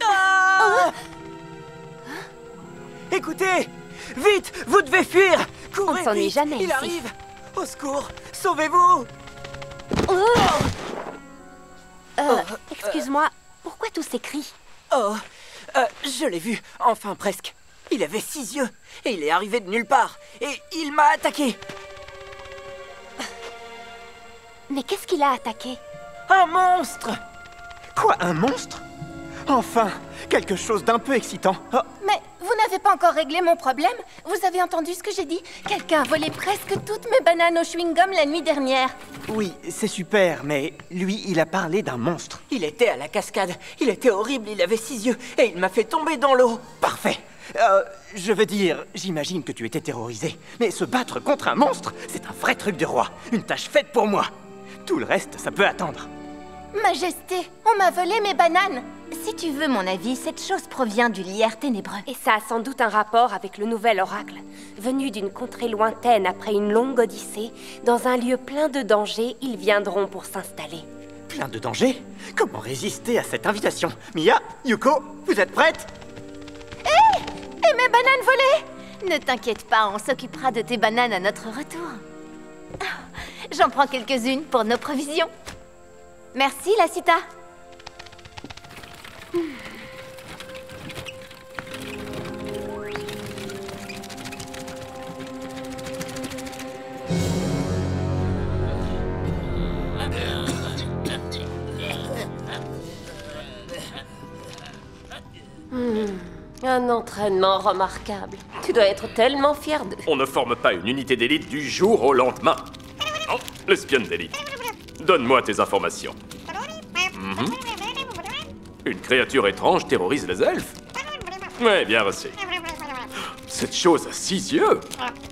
Ah! Écoutez! Vite! Vous devez fuir! Courez, On ne s'ennuie vite, jamais il ici. arrive! Au secours! Sauvez-vous! Excuse-moi, pourquoi tous ces cris? Oh! Je l'ai vu, enfin presque. Il avait 6 yeux, et il est arrivé de nulle part, et il m'a attaqué! Mais qu'est-ce qu'il a attaqué? Un monstre! Quoi, un monstre? Enfin, quelque chose d'un peu excitant. Oh, Mais vous n'avez pas encore réglé mon problème? Vous avez entendu ce que j'ai dit? Quelqu'un a volé presque toutes mes bananes au chewing-gum la nuit dernière. oui, c'est super, mais lui, il a parlé d'un monstre. Il était à la cascade, il était horrible, il avait 6 yeux, et il m'a fait tomber dans l'eau. Parfait. Je veux dire, j'imagine que tu étais terrorisé, mais se battre contre un monstre, c'est un vrai truc de roi, une tâche faite pour moi. Tout le reste, ça peut attendre. Majesté, on m'a volé mes bananes. Si tu veux mon avis, cette chose provient du lierre ténébreux. Et ça a sans doute un rapport avec le nouvel oracle. Venu d'une contrée lointaine après une longue odyssée, dans un lieu plein de dangers, ils viendront pour s'installer. Plein de dangers? Comment résister à cette invitation? Mia, Yuko, vous êtes prêtes? Et mes bananes volées! Ne t'inquiète pas, on s'occupera de tes bananes à notre retour. Ah, j'en prends quelques-unes pour nos provisions. Merci, Lassita. Un entraînement remarquable. Tu dois être tellement fier de... On ne forme pas une unité d'élite du jour au lendemain. Oh, l'espionne d'élite. Donne-moi tes informations. Une créature étrange terrorise les elfes? Ouais, bien reçu. Cette chose a 6 yeux?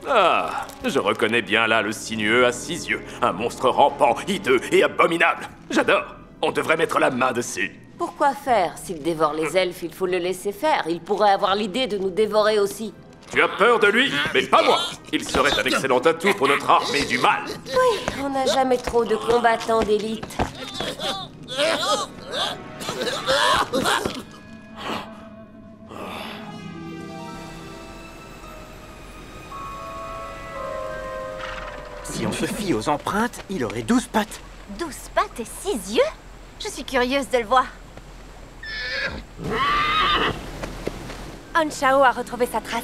Ah, je reconnais bien là le sinueux à 6 yeux. Un monstre rampant, hideux et abominable. J'adore. On devrait mettre la main dessus. Pourquoi faire? S'il dévore les elfes, il faut le laisser faire. Il pourrait avoir l'idée de nous dévorer aussi. Tu as peur de lui? Mais pas moi. Il serait un excellent atout pour notre armée du mal. Oui, on n'a jamais trop de combattants d'élite. Si on se fie aux empreintes, il aurait 12 pattes. 12 pattes et 6 yeux? Je suis curieuse de le voir. Han Shao a retrouvé sa trace.